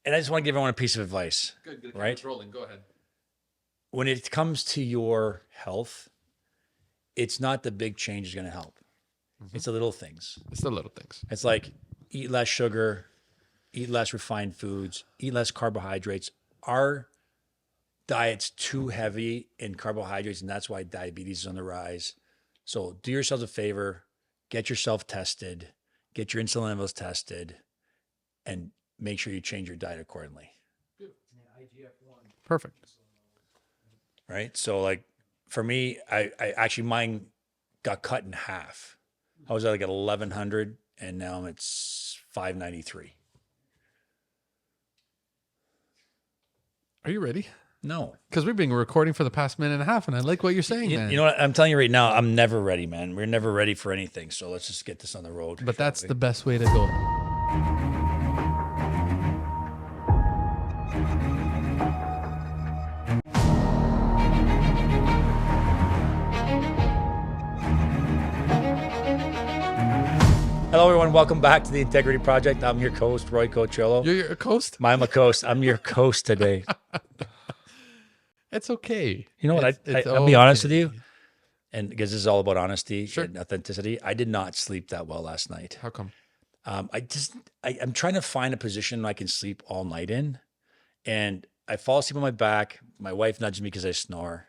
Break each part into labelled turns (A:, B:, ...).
A: And I just want to give everyone a piece of advice.
B: Good.
A: Right?
B: It's rolling. Go ahead.
A: When it comes to your health, it's not the big change is going to help. It's the little things.
B: It's the little things.
A: It's like eat less sugar, eat less refined foods, eat less carbohydrates. Our diet's too heavy in carbohydrates, and that's why diabetes is on the rise. So do yourselves a favor, get yourself tested, get your insulin levels tested, and make sure you change your diet accordingly.
B: Perfect.
A: Right? So like for me, I actually mine got cut in half. I was at like at 1100 and now I'm at 593.
B: Are you ready?
A: No.
B: Because we've been recording for the past minute and a half, and I like what you're saying, man.
A: You know what? I'm telling you right now, I'm never ready, man. We're never ready for anything. So let's just get this on the road.
B: But that's the best way to go.
A: Hello, everyone. Welcome back to the Integrity Project. I'm your host, Roy Coachillo.
B: You're your host?
A: I'm a host. I'm your host today.
B: It's okay.
A: You know what? I'll be honest with you. And because this is all about honesty and authenticity, I did not sleep that well last night.
B: How come?
A: I'm trying to find a position I can sleep all night in. And I fall asleep on my back. My wife nudges me because I snore.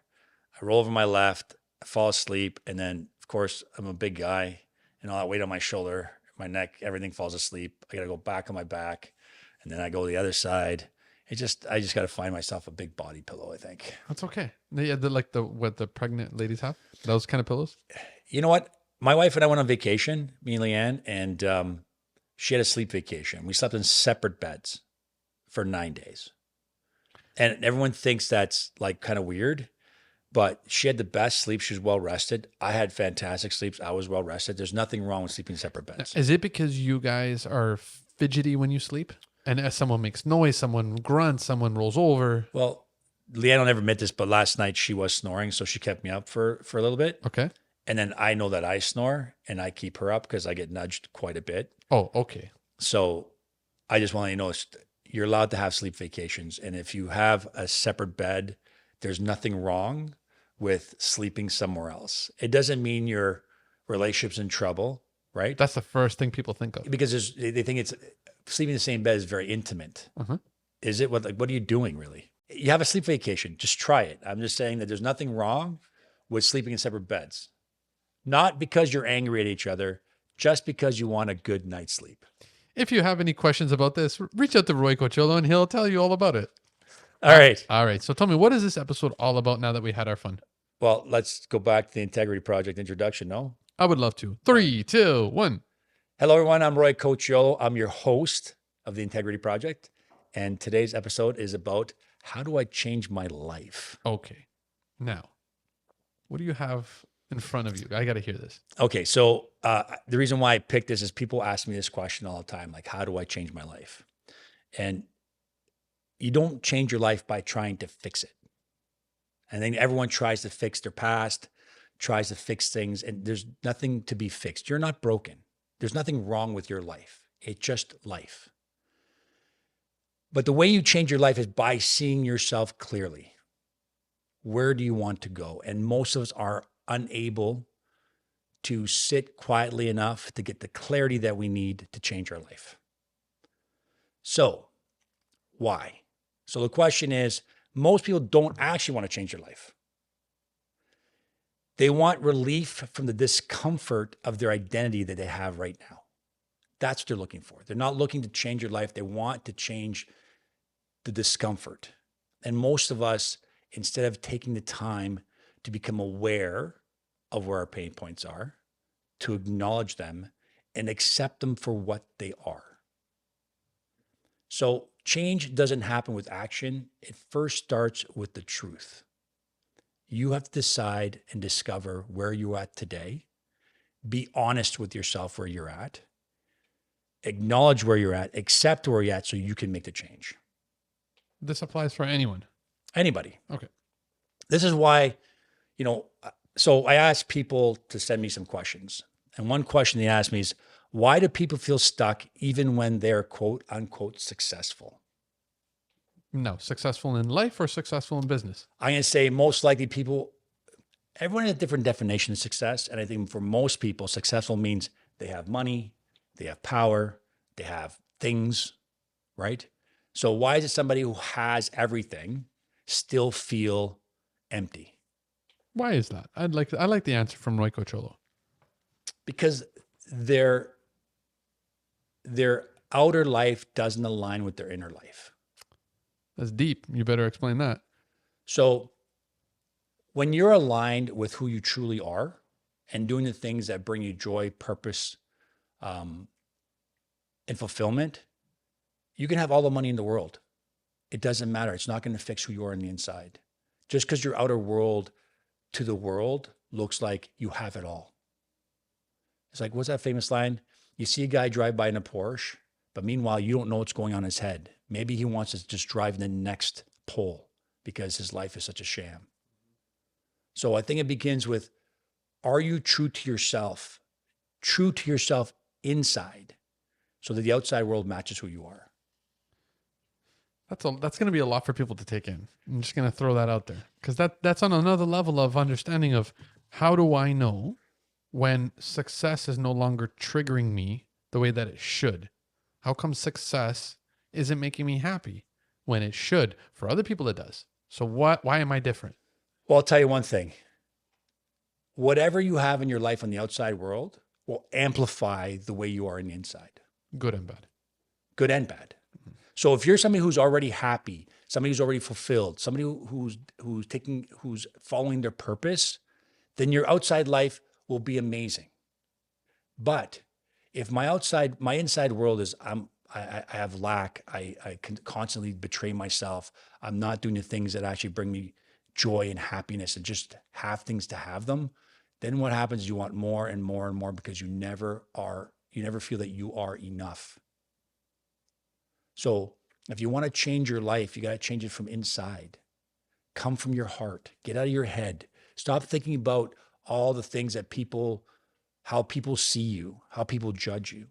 A: I roll over my left, I fall asleep. And then, of course, I'm a big guy and all that weight on my shoulder, my neck, everything falls asleep. I got to go back on my back. And then I go to the other side. I just got to find myself a big body pillow, I think.
B: That's okay. Yeah, what the pregnant ladies have? Those kind of pillows?
A: You know what? My wife and I went on vacation, me and Leanne, and she had a sleep vacation. We slept in separate beds for 9 days. And everyone thinks that's like kind of weird, but she had the best sleep. She was well rested. I had fantastic sleeps. I was well rested. There's nothing wrong with sleeping in separate beds.
B: Is it because you guys are fidgety when you sleep? And as someone makes noise, someone grunts, someone rolls over.
A: Well, Leanne will never admit this, but last night she was snoring, so she kept me up for a little bit.
B: Okay.
A: And then I know that I snore, and I keep her up because I get nudged quite a bit.
B: Oh, okay.
A: So I just want you to know you're allowed to have sleep vacations. And if you have a separate bed, there's nothing wrong with sleeping somewhere else. It doesn't mean your relationship's in trouble, right?
B: That's the first thing people think of.
A: Because they think it's sleeping in the same bed is very intimate. Is it? What are you doing really? You have a sleep vacation. Just try it. I'm just saying that there's nothing wrong with sleeping in separate beds. Not because you're angry at each other, just because you want a good night's sleep.
B: If you have any questions about this, reach out to Roy Coachillo and he'll tell you all about it.
A: All right.
B: All right. So tell me, what is this episode all about now that we had our fun?
A: Well, let's go back to the Integrity Project introduction, no?
B: I would love to. 3, 2, 1.
A: Hello, everyone. I'm Roy Coachillo. I'm your host of the Integrity Project. And today's episode is about how do I change my life?
B: Okay. Now, what do you have in front of you? I got to hear this.
A: Okay. So the reason why I picked this is people ask me this question all the time, like, how do I change my life? And you don't change your life by trying to fix it. I think everyone tries to fix their past, tries to fix things, and there's nothing to be fixed. You're not broken. There's nothing wrong with your life. It's just life. But the way you change your life is by seeing yourself clearly. Where do you want to go? And most of us are unable to sit quietly enough to get the clarity that we need to change our life. So, why? So the question is, most people don't actually want to change their life. They want relief from the discomfort of their identity that they have right now. That's what they're looking for. They're not looking to change their life. They want to change the discomfort. And most of us, instead of taking the time to become aware of where our pain points are, to acknowledge them and accept them for what they are. So change doesn't happen with action. It first starts with the truth. You have to decide and discover where you're at today. Be honest with yourself where you're at. Acknowledge where you're at, accept where you're at so you can make the change.
B: This applies for anyone.
A: Anybody.
B: Okay.
A: This is why, so I asked people to send me some questions. And one question they asked me is, why do people feel stuck even when they're quote unquote successful?
B: No, successful in life or successful in business?
A: I'm going to say most likely people, everyone has a different definition of success. And I think for most people, successful means they have money, they have power, they have things, right? So why is it somebody who has everything still feel empty?
B: Why is that? I like the answer from Roy Cocholo.
A: Because their outer life doesn't align with their inner life.
B: That's deep. You better explain that.
A: So when you're aligned with who you truly are and doing the things that bring you joy, purpose, and fulfillment, you can have all the money in the world. It doesn't matter. It's not going to fix who you are on the inside. Just because your outer world to the world looks like you have it all. It's like, what's that famous line? You see a guy drive by in a Porsche, but meanwhile, you don't know what's going on in his head. Maybe he wants to just drive in the next pole because his life is such a sham. So I think it begins with, are you true to yourself inside so that the outside world matches who you are?
B: That's going to be a lot for people to take in. I'm just going to throw that out there because that's on another level of understanding of how do I know when success is no longer triggering me the way that it should? How come success isn't making me happy when it should? For other people, it does. So why am I different?
A: Well, I'll tell you one thing. Whatever you have in your life on the outside world will amplify the way you are in the inside.
B: Good and bad.
A: Good and bad. So if you're somebody who's already happy, somebody who's already fulfilled, somebody who's following their purpose, then your outside life will be amazing. But if my inside world is I have lack, I can constantly betray myself, I'm not doing the things that actually bring me joy and happiness and just have things to have them, then what happens is you want more and more and more because you never feel that you are enough. So if you want to change your life, you got to change it from inside. Come from your heart. Get out of your head. Stop thinking about all the things that how people see you, how people judge you.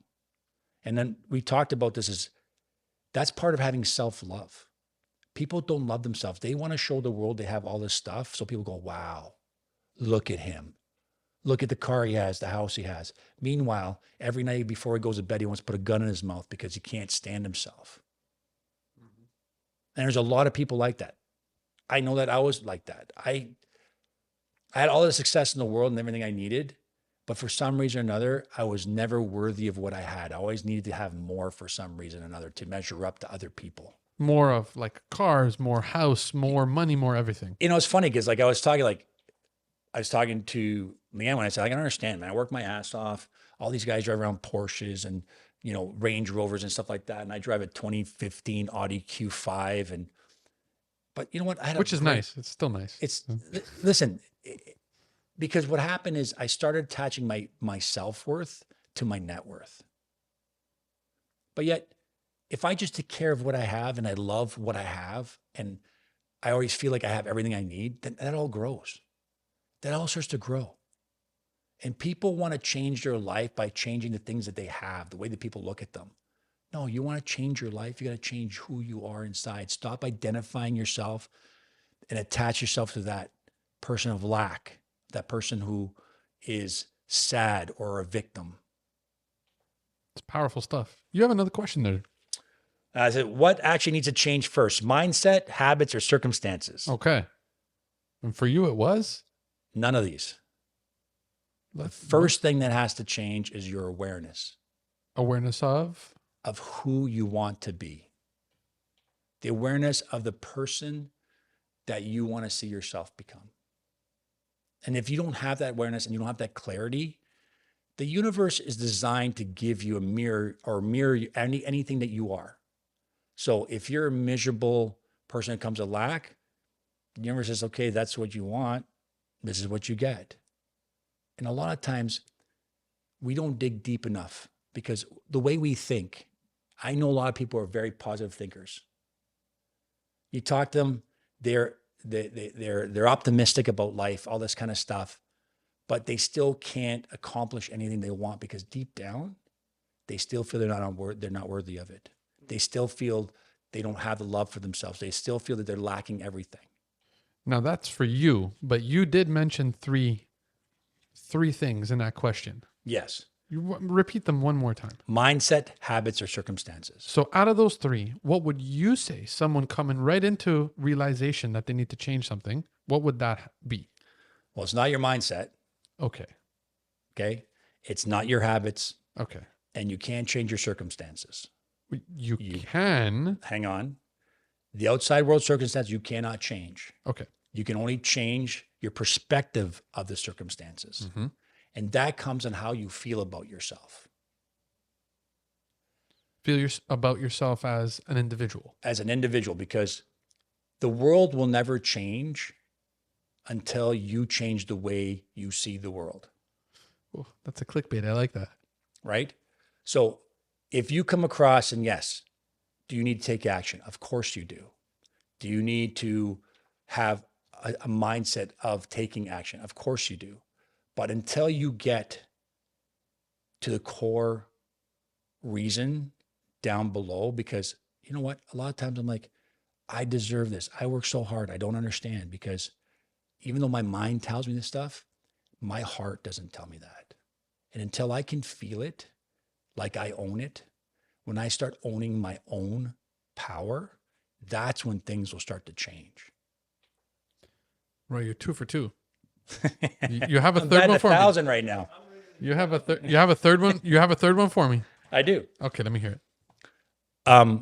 A: And then we talked about this that's part of having self-love. People don't love themselves. They want to show the world they have all this stuff. So people go, wow, look at him. Look at the car he has, the house he has. Meanwhile, every night before he goes to bed, he wants to put a gun in his mouth because he can't stand himself. Mm-hmm. And there's a lot of people like that. I know that I was like that. I had all the success in the world and everything I needed, but for some reason or another, I was never worthy of what I had. I always needed to have more for some reason or another to measure up to other people.
B: More of like cars, more house, more money, more everything.
A: You know, it's funny because I was talking to Leanne when I said, I can understand, man. I work my ass off. All these guys drive around Porsches and, Range Rovers and stuff like that. And I drive a 2015 Audi Q5. But you know what?
B: Which is nice. It's still nice.
A: Listen, because what happened is I started attaching my self-worth to my net worth. But yet, if I just take care of what I have and I love what I have and I always feel like I have everything I need, then that all grows. That all starts to grow. And people want to change their life by changing the things that they have, the way that people look at them. No, you want to change your life, you got to change who you are inside. Stop identifying yourself and attach yourself to that person of lack, that person who is sad or a victim.
B: It's powerful stuff. You have another question there.
A: I said, what actually needs to change first? Mindset, habits, or circumstances?
B: Okay. And for you, it was?
A: None of these. The first thing that has to change is your awareness.
B: Awareness of?
A: Of who you want to be. The awareness of the person that you want to see yourself become. And if you don't have that awareness and you don't have that clarity, the universe is designed to give you a mirror or mirror anything that you are. So if you're a miserable person that comes to lack, the universe says, okay, that's what you want. This is what you get. And a lot of times we don't dig deep enough because the way we think, I know a lot of people are very positive thinkers. You talk to them, they're optimistic about life, all this kind of stuff, but they still can't accomplish anything they want because deep down, they still feel they're not worthy of it. They still feel they don't have the love for themselves. They still feel that they're lacking everything.
B: Now that's for you, but you did mention three things in that question.
A: Yes.
B: You repeat them one more time.
A: Mindset, habits, or circumstances.
B: So out of those three, what would you say someone coming right into realization that they need to change something, what would that be?
A: Well, it's not your mindset.
B: Okay.
A: Okay. It's not your habits,
B: Okay.
A: and you can't change your circumstances.
B: You can.
A: Hang on. The outside world circumstance you cannot change.
B: Okay.
A: You can only change your perspective of the circumstances.
B: Mm-hmm.
A: And that comes on how you feel about yourself.
B: Feel about yourself as an individual.
A: As an individual, because the world will never change until you change the way you see the world.
B: Oh, that's a clickbait. I like that.
A: Right? So if you come across, and yes, do you need to take action? Of course you do. Do you need to have a mindset of taking action? Of course you do. But until you get to the core reason down below, because you know what? A lot of times I'm like, I deserve this. I work so hard. I don't understand, because even though my mind tells me this stuff, my heart doesn't tell me that. And until I can feel it, like I own it, when I start owning my own power, that's when things will start to change.
B: Right, you're 2 for 2. You have a
A: I'm
B: third
A: at
B: one for
A: 1,000 right now.
B: me. You have a third one. You have a third one for me.
A: I do.
B: Okay, let me hear it.
A: I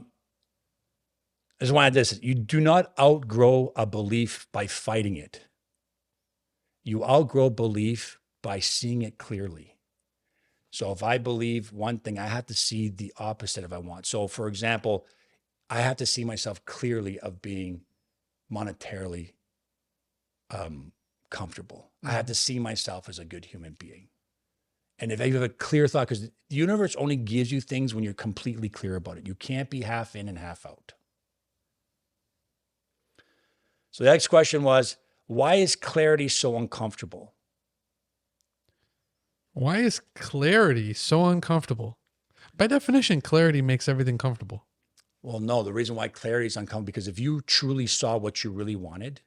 A: just wanted this. You do not outgrow a belief by fighting it. You outgrow belief by seeing it clearly. So if I believe one thing, I have to see the opposite if I want. So for example, I have to see myself clearly of being monetarily comfortable. I have to see myself as a good human being. And if you have a clear thought, because the universe only gives you things when you're completely clear about it. You can't be half in and half out. So the next question was, why is clarity so uncomfortable?
B: Why is clarity so uncomfortable? By definition, clarity makes everything comfortable.
A: Well, no, the reason why clarity is uncomfortable, because if you truly saw what you really wanted,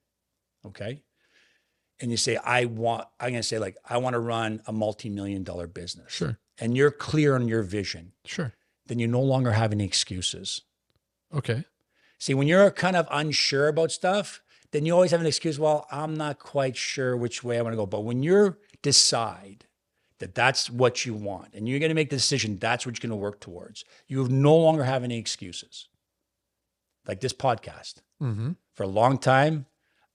A: okay, and you say, I'm going to say, like, I want to run a multi-million-dollar business.
B: Sure.
A: And you're clear on your vision.
B: Sure.
A: Then you no longer have any excuses.
B: Okay.
A: See, when you're kind of unsure about stuff, then you always have an excuse. Well, I'm not quite sure which way I want to go. But when you decide that that's what you want and you're going to make the decision, that's what you're going to work towards, you no longer have any excuses. Like this podcast.
B: Mm-hmm.
A: For a long time,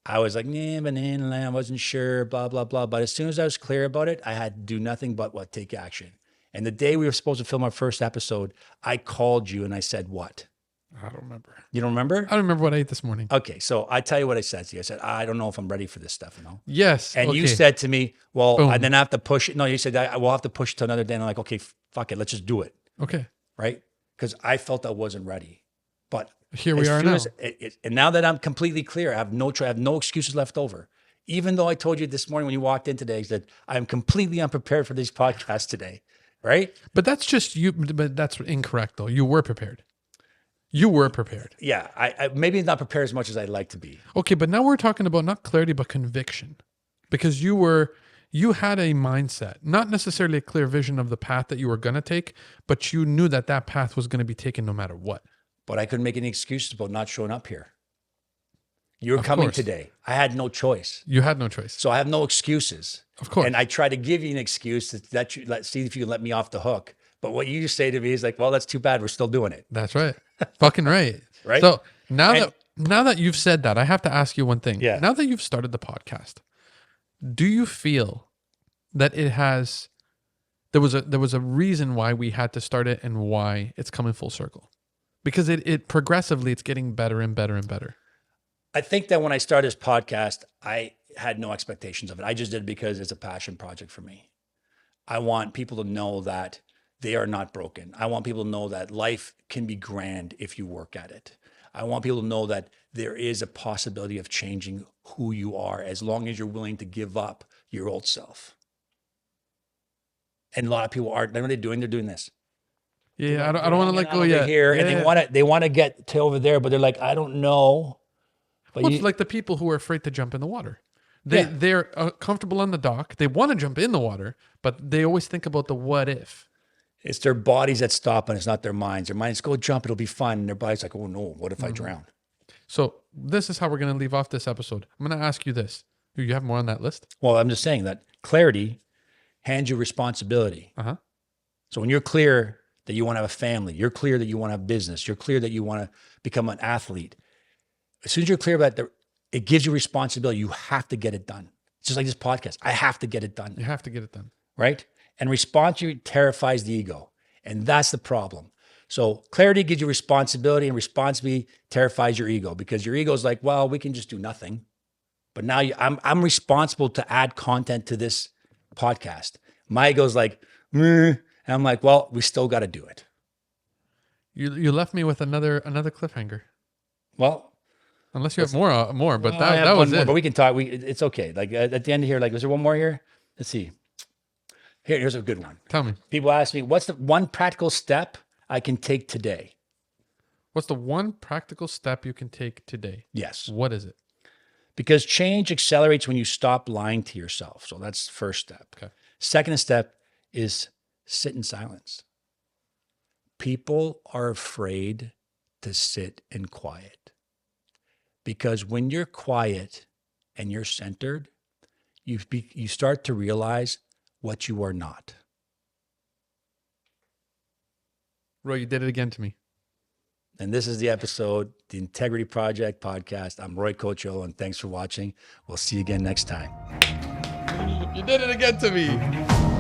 A: I was like, I wasn't sure, blah, blah, blah. But as soon as I was clear about it, I had to do nothing but take action. And the day we were supposed to film our first episode, I called you and I said, what?
B: I don't remember.
A: You don't remember?
B: I don't remember what I ate this morning.
A: Okay. So I tell you what I said to you. I said, I don't know if I'm ready for this stuff,
B: Yes.
A: And
B: okay.
A: you said to me, well,
B: Boom.
A: I then have to push it. No, you said, we'll have to push it to another day. And I'm like, okay, fuck it. Let's just do it.
B: Okay.
A: Right? Because I felt I wasn't ready. But
B: here we are now.
A: And now that I'm completely clear, I have no excuses left over. Even though I told you this morning when you walked in today that I'm completely unprepared for these podcasts today, right?
B: But that's just you. But that's incorrect, though. You were prepared. You were prepared.
A: Yeah, I maybe not prepared as much as I'd like to be.
B: Okay, but now we're talking about not clarity, but conviction, because you had a mindset, not necessarily a clear vision of the path that you were going to take, but you knew that path was going to be taken no matter what.
A: But I couldn't make any excuses about not showing up here. You were
B: Of
A: coming
B: course.
A: today. I had no choice.
B: You had no choice.
A: So I have no excuses.
B: Of course.
A: And I try to give you an excuse to see if you can let me off the hook. But what you say to me is like, well, that's too bad. We're still doing it.
B: That's right. Fucking right.
A: Right?
B: So now that you've said that, I have to ask you one thing.
A: Yeah.
B: Now that you've started the podcast, do you feel that there was a reason why we had to start it and why it's coming full circle? Because it progressively, it's getting better and better and better.
A: I think that when I started this podcast, I had no expectations of it. I just did it because it's a passion project for me. I want people to know that they are not broken. I want people to know that life can be grand if you work at it. I want people to know that there is a possibility of changing who you are as long as you're willing to give up your old self. And a lot of people aren't. What are they doing? They're doing this.
B: Yeah, I don't want to let go yet.
A: Here, and
B: Yeah.
A: they want to get to over there, but they're like, I don't know. But
B: Well, it's like the people who are afraid to jump in the water.
A: Yeah.
B: They're comfortable on the dock. They want to jump in the water, but they always think about the what if.
A: it's their bodies that stop, and it's not their minds. Their minds go jump, it'll be fun. And their body's like, oh no, what if I drown?
B: So this is how we're going to leave off this episode. I'm going to ask you this. Do you have more on that list?
A: Well, I'm just saying that clarity hands you responsibility.
B: Uh-huh.
A: So when you're clear that you want to have a family, you're clear that you want to have business, you're clear that you want to become an athlete. As soon as you're clear about that, it gives you responsibility. You have to get it done. It's just like this podcast. I have to get it done,
B: You have to get it done.
A: right? And responsibility terrifies the ego. And that's the problem. So clarity gives you responsibility, and responsibility terrifies your ego, because your ego is like, well, we can just do nothing. But now I'm responsible to add content to this podcast. My ego's like, meh. And I'm like, well, we still got to do it.
B: You left me with another cliffhanger.
A: Well,
B: Unless you have more, but
A: I have
B: that
A: one
B: was
A: more,
B: it.
A: but we can talk. It's okay. Like at the end of here, like, is there one more here? Let's see. Here's a good one.
B: Tell me,
A: People ask me, what's the one practical step I can take today?
B: what's the one practical step you can take today?
A: Yes.
B: What is it?
A: Because change accelerates when you stop lying to yourself. So that's the first step.
B: Okay.
A: Second step is sit in silence. People are afraid to sit in quiet, because when you're quiet and you're centered, you start to realize what you are not.
B: Roy, you did it again to me.
A: And this is the episode, the Integrity Project podcast. I'm Roy Cocho, and thanks for watching. We'll see you again next time.
B: You did it again to me.